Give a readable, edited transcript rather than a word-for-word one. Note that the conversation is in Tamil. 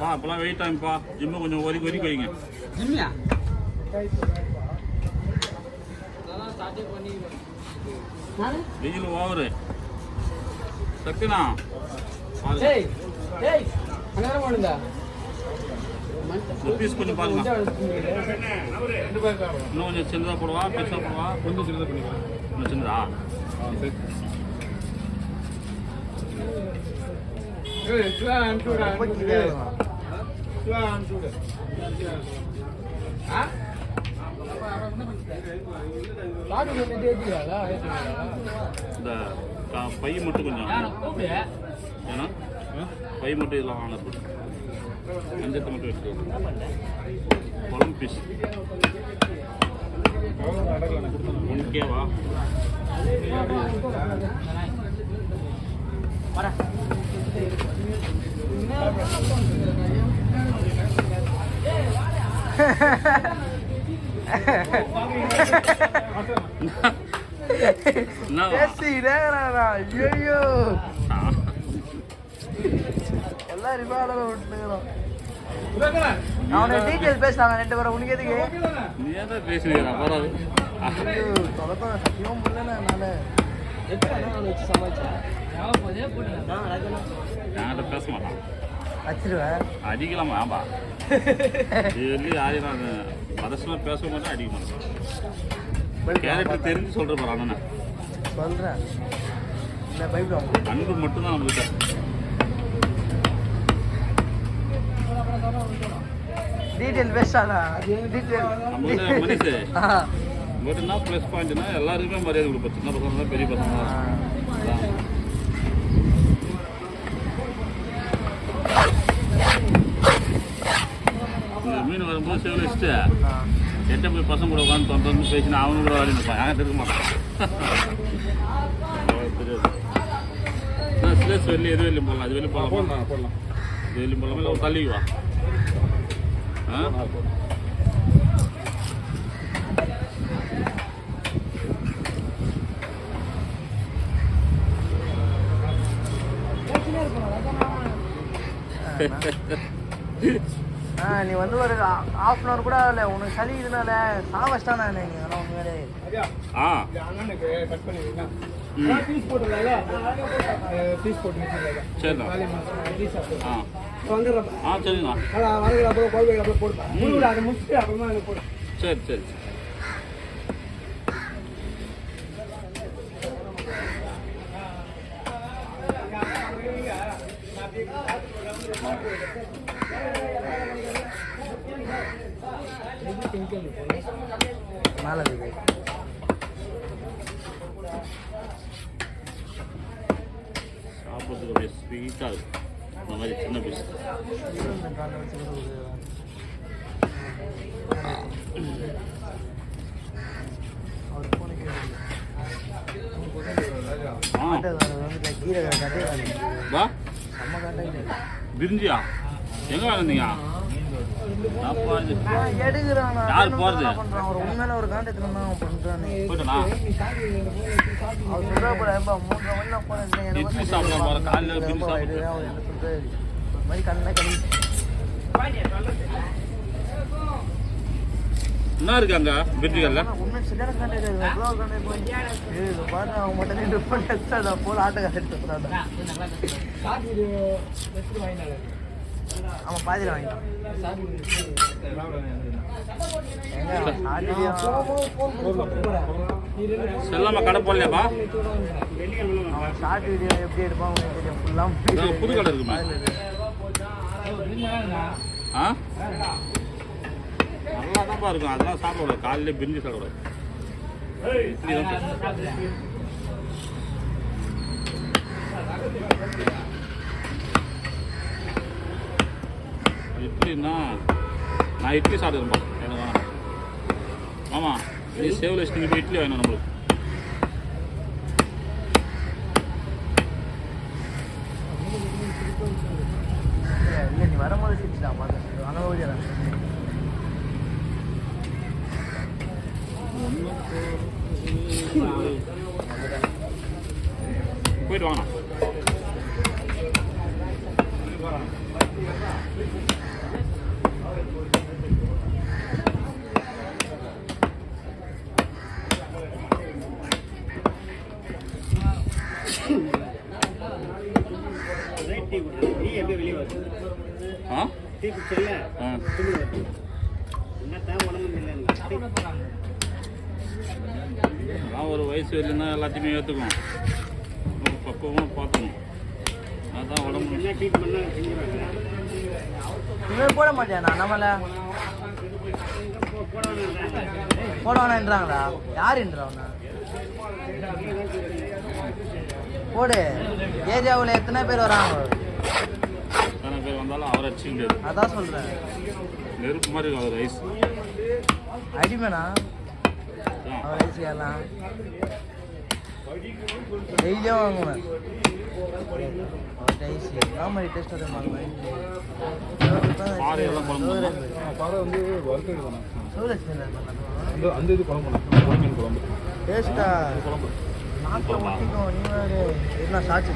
அப்பெல்லாம் வெயிட் டைம்ப்பா ஜிம்மு கொஞ்சம் ஒதுக்கி ஒதுக்கி வைங்க. ஜிம்மியா வெயில் ஓவரு சக்குனா பீஸ் கொஞ்சம் பாருங்க. இன்னும் கொஞ்சம் சின்னதாக போடுவா பெருசாக போடுவா கொஞ்சம் சின்னதாக பண்ணிக்கலாம். இன்னும் சின்னதா இந்த பை மட்டும் கொஞ்சம் ஏன்னா பை மட்டும் இதெல்லாம் வாங்க அஞ்சத்தை மட்டும் எடுத்து குழம்பு பீஸ் 1K-வா அவனை டீட்டெயில் பேசுறாங்க 2 பேரும். உனக்கு எதுக்கு நீ ஏதா பேசுறீங்க வராது சத்தியமும் முடியல. என்கிட்ட பேச மாட்டான் வச்சிருவேன் அடிக்கலாம் ஆம்பா சொல்லி ஆயிரம் மதசமாக பேச மாட்டேன் அடிக்க மாட்டேன். கேரக்டர் தெரிஞ்சு சொல்கிற பாரு அண்ணனை சொல்கிறேன். இல்லை பயப்படுவாங்க அன்பு மட்டும்தான் நம்மகிட்ட. டீட்டெயில் பேசுறானா டீட்டெயில் நம்மகிட்ட மனுஷு மட்டும்னா ப்ளஸ் பாயிண்ட்னா எல்லாருக்குமே மரியாதை கொடுப்போம். சின்ன பசங்க தான் பெரிய பசங்க தான். இந்த மீன் வரும்போது சேவல் வச்சுட்டு எட்ட போய் பசங்க கூட உட்காந்து தொண்டு பேசினா அவனு கூட வாடி நிற்பான். யாரும் இருக்க மாட்டான். தெரியாது ஸ்லேஸ் வெளியே எது வெளியும் போடலாம். அது வெளியும் போடலாம் போடலாம் இது வெளியும் போடலாமா இல்லை ஒரு தள்ளிக்குவா. நீ வந்து ஒரு ½ கூட இல்லை உனக்கு சளி இதனால சாவஸ்டானா நீங்கள் உண்மையிலே சரி சரி மேலே சாப்பிட்றதுக்கு அப்படியே ஸ்வீட்டாக இருக்கும். இந்த மாதிரி சின்ன பீஸ் பிரிஞ்சியா எங்கே வளர்ந்தீங்க? யார் போறது? உண்மையில ஒரு காண்டத்துல போயிட்டா இட்லி சாப்பிட போற காலையில் பிரிஞ்சு என்ன இருக்கு அங்க பிரிஞ்சிகள்ல? போல ஆட்டக்கார ஆமா பாதியில் வாங்கிட்டான். செல்லாம கடை போடலையாப்பா? ஷார்ட் வீடியோ எப்படி எடுப்பாங்க தெரியும். ஃபுல்லாக புது கடை இருக்குமா? நல்லா தான்ப்பா இருக்கும். அதெல்லாம் சாப்பிடக்கூடாது. காலையில பிரிஞ்சு சாப்பிடக்கூடாது. இட்லின்னா நான் இட்லி சாப்பிடுறேன்ப்பா. எனக்கு வேணாம். ஆமாம் நீ சேவல் வச்சு போய் இட்லி வேணும் நம்மளுக்கு. போயிட்டு வாங்க. ஆ அதான் ஒரு வயசு வரலன்னா எல்லாத்தையுமே ஏற்றுக்கும். பக்குவமாக பார்த்துக்கணும். அதான் உடம்பு இவன் போட மாட்டியாண்ணா நம்மள போடவானான்றாங்களா? யாருன்றவனா? போடு. ஏரியாவில் எத்தனை பேர் வராங்க? எத்தனை பேர் வந்தாலும் அவரை அடிச்சிக்க முடியாது. அதான் சொல்கிறேன். நெருப்பு மாதிரி இருக்கும் அவர் ரைஸ். அடிமேண்ணா அவர் ரைஸ் எல்லாம் டெய்லியும் வாங்குவேன். ரைஸ் என்ன மாதிரி டேஸ்ட் அதை பாறை வந்து வறுக்கிறது தானே. சூரஜ் அந்த இது குழம்பு குழம்பு டேஸ்ட்டா குழம்பு நாட்டில் ஒட்டிக்கும். நீ வேறு என்ன சாட்சி